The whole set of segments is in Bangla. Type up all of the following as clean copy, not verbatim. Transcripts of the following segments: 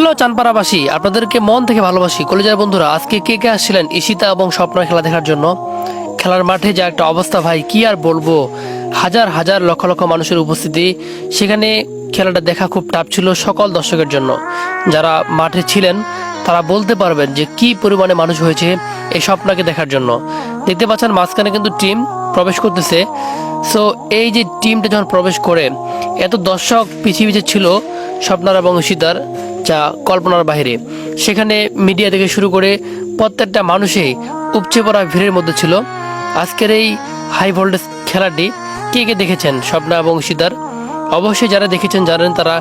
হ্যালো চানপাড়াবাসী, আপনাদেরকে মন থেকে ভালোবাসি। কলেজের বন্ধুরা, আজকে কে কে আসছিলেন ঈশিতা এবং স্বপ্নার খেলা দেখার জন্য? খেলার মাঠে যা একটা অবস্থা ভাই, কি আর বলবো। হাজার হাজার লক্ষ লক্ষ মানুষের উপস্থিতি সেখানে। খেলাটা দেখা খুব টাফ ছিল সকল দর্শকের জন্য। যারা মাঠে ছিলেন তারা বলতে পারবেন যে কি পরিমাণে মানুষ হয়েছে এই স্বপ্নাকে দেখার জন্য। দেখতে পাচ্ছেন মাঝখানে কিন্তু টিম প্রবেশ করতেছে। সো এই যে টিমটা যখন প্রবেশ করে, এত দর্শক পৃথিবীতে ছিল স্বপ্নার এবং ঈশিতার, যা কল্পনার বাইরে। সেখানে মিডিয়া থেকে শুরু করে প্রত্যেকটা মানুষই উপচে পড়া ভিড়ের মধ্যে ছিল। আজকের এই হাই ভোল্টেজ খেলাটি কে কে দেখেছেন স্বপ্না এবং ঈশিতার? অবশ্যই যারা দেখেছেন জানেন তারা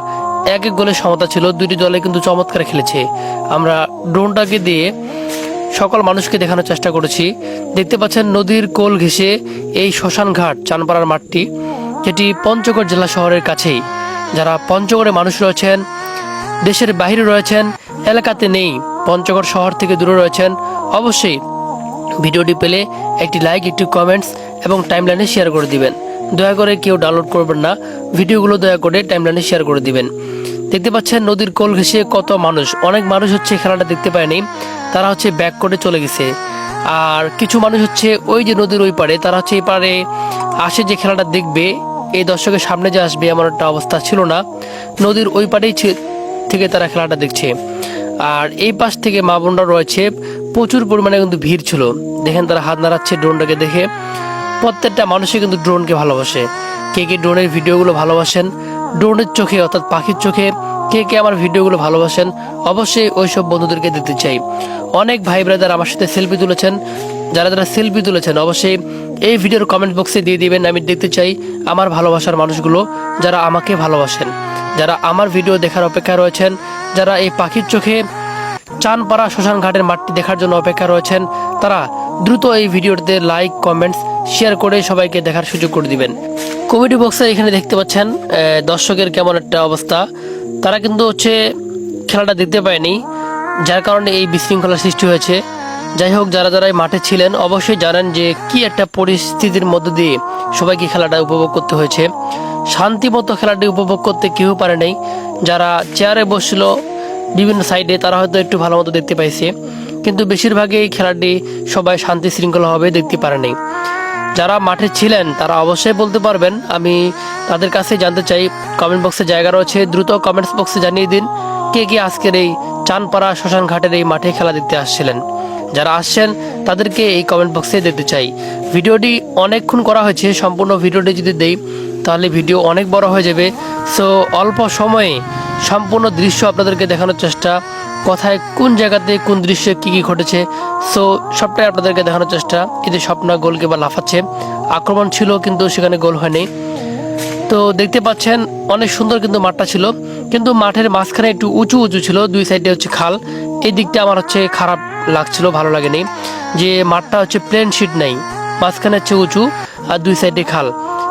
এক এক গোলের সমতা ছিল। দুটি দলে কিন্তু চমৎকার খেলেছে। আমরা ড্রোনটাকে দিয়ে সকল মানুষকে দেখানোর চেষ্টা করেছি। দেখতে পাচ্ছেন নদীর কোল ঘেঁষে এই শ্মশান ঘাট চানপাড়ার মাঠটি, যেটি পঞ্চগড় জেলা শহরের কাছেই। যারা পঞ্চগড়ে মানুষ রয়েছেন, দেশের বাইরে রয়েছেন, এলাকাতে নেই, পঞ্চগড় শহর থেকে দূরে রয়েছেন, অবশ্যই ভিডিওটি পেলে একটি লাইক, একটি কমেন্টস এবং টাইমলাইনে শেয়ার করে দিবেন। দয়া করে কেউ ডাউনলোড করবেন না, ভিডিওগুলো দয়া করে টাইমলাইনে শেয়ার করে দিবেন। দেখতে পাচ্ছেন নদীর কোল ঘেঁষে কত মানুষ। অনেক মানুষ হচ্ছে খেলাটা দেখতে পায়নি, তারা হচ্ছে ব্যাক করে চলে গেছে। আর কিছু মানুষ হচ্ছে ওই যে নদীর ওই পারে, তারা হচ্ছে এই পারে আসে যে খেলাটা দেখবে। এই দর্শকের সামনে যে আসবে এমন একটা অবস্থা ছিল না, নদীর ওই পারেই থেকে তারা খেলাটা দেখছে। আর এই পাশ থেকে মা বোনরা রয়েছে, প্রচুর পরিমাণে কিন্তু ভিড় ছিল। দেখেন তারা হাত নাড়াচ্ছে ড্রোনটাকে দেখে। প্রত্যেকটা মানুষই কিন্তু ড্রোনকে ভালোবাসে। কে কে ড্রোনের ভিডিওগুলো ভালোবাসেন, ড্রোনের চোখে অর্থাৎ পাখির চোখে কে কে আমার ভিডিওগুলো ভালোবাসেন, অবশ্যই ওইসব বন্ধুদেরকে দেখতে চাই। অনেক ভাই ব্রাদার আমার সাথে সেলফি তুলেছেন। যারা যারা সেলফি তুলেছেন অবশ্যই এই ভিডিওর কমেন্ট বক্সে দিয়ে দিবেন। আমি দেখতে চাই আমার ভালোবাসার মানুষগুলো, যারা আমাকে ভালোবাসেন, যারা আমার ভিডিও দেখার অপেক্ষা রয়েছেন, যারা এই পাখির চোখে চানপাড়া শ্মশান ঘাটের মাঠটি দেখার জন্য অপেক্ষা রয়েছেন, তারা দ্রুত এই ভিডিওতে লাইক, কমেন্টস, শেয়ার করে সবাইকে দেখার সুযোগ করে দিবেন। কমেন্ট বক্সে এখানে দেখতে পাচ্ছেন দর্শকের কেমন একটা অবস্থা। তারা কিন্তু হচ্ছে খেলাটা দেখতে পায়নি, যার কারণে এই বিশৃঙ্খলার সৃষ্টি হয়েছে। যাই হোক, যারা যারা মাঠে ছিলেন অবশ্যই জানেন যে কি একটা পরিস্থিতির মধ্য দিয়ে সবাইকে খেলাটা উপভোগ করতে হয়েছে। শান্তিমতো খেলাটি উপভোগ করতে কেউ পারে নাই। যারা চেয়ারে বসছিল বিভিন্ন সাইডে তারা হয়তো একটু ভালো মতো দেখতে পাইছে, কিন্তু বেশিরভাগই এই খেলাটি সবাই শান্তি শৃঙ্খলাভাবে দেখতে পারে নাই। যারা মাঠে ছিলেন তারা অবশ্যই বলতে পারবেন, আমি তাদের কাছে জানতে চাই। কমেন্ট বক্সে জায়গা রয়েছে, দ্রুত কমেন্টস বক্সে জানিয়ে দিন কে কে আজকের এই চানপাড়া শ্মশান ঘাটের এই মাঠে খেলা দেখতে আসছিলেন। যারা আসছেন তাদেরকে এই কমেন্ট বক্সে দেখতে চাই। ভিডিওটি অনেকক্ষণ করা হয়েছে, সম্পূর্ণ ভিডিওটি যদি দেই তাহলে ভিডিও অনেক বড় হয়ে যাবে। সো অল্প সময়ে সম্পূর্ণ দৃশ্য আপনাদেরকে দেখানোর চেষ্টা, কোথায় কোন জায়গাতে কোন দৃশ্যে কি কি ঘটেছে, সো সবটাই আপনাদেরকে দেখানোর চেষ্টা। এতে স্বপ্না গোলকিপার লাফাচ্ছে, আক্রমণ ছিল কিন্তু সেখানে গোল হয়নি। তো দেখতে পাচ্ছেন অনেক সুন্দর কিন্তু মাঠটা ছিল, কিন্তু মাঠের মাঝখানে একটু উঁচু উঁচু ছিল, দুই সাইডে হচ্ছে খাল। এই দিকটা আমার হচ্ছে খারাপ লাগছিল, ভালো লাগেনি যে মাঠটা হচ্ছে প্লেন শিট নাই, মাঝখানে হচ্ছে উঁচু আর দুই সাইডে খাল।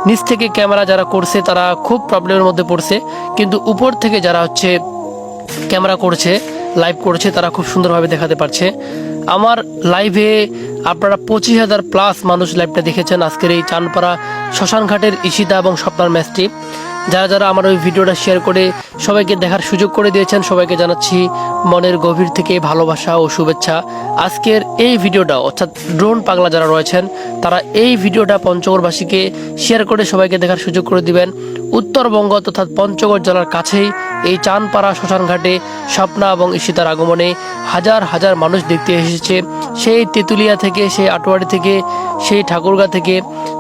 নিচ থেকে ক্যামেরা যারা করছে তারা খুব প্রবলেমের মধ্যে পড়ছে, কিন্তু উপর থেকে যারা হচ্ছে ক্যামেরা করছে, লাইভ করছে, তারা খুব সুন্দরভাবে দেখাতে পারছে। আমার লাইভে আপনারা 25,000+ মানুষ লাইভটা দেখেছেন আজকের এই চানপাড়া শ্মশান ঘাটের ঈশিতা এবং স্বপ্নার ম্যাচটি। যারা যারা আমার ওই ভিডিওটা শেয়ার করে সবাইকে দেখার সুযোগ করে দিয়েছেন, সবাইকে জানাচ্ছি মনের গভীর থেকে ভালোবাসা ও শুভেচ্ছা। আজকের এই ভিডিওটা অর্থাৎ ড্রোন পাগলা যারা রয়েছেন তারা এই ভিডিওটা পঞ্চগড়বাসীকে শেয়ার করে সবাইকে দেখার সুযোগ করে দিবেন। উত্তরবঙ্গ তথা পঞ্চগড় জেলার কাছেই এই চানপাড়া শ্মশান ঘাটে স্বপ্না এবং ঈশিতার আগমনে হাজার হাজার মানুষ দেখতে এসেছে। সেই তেঁতুলিয়া থেকে, সেই আটোয়ারি থেকে, সেই ঠাকুরগাঁ থেকে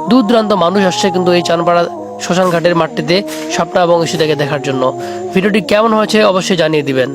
দূর দূরান্ত মানুষ আসছে কিন্তু এই চানপাড়া শ্মশান ঘাটের মাঠটিতে স্বপ্না এবং ঈশিতাকে দেখার জন্য। ভিডিওটি কেমন হয়েছে অবশ্যই জানিয়ে দিবেন।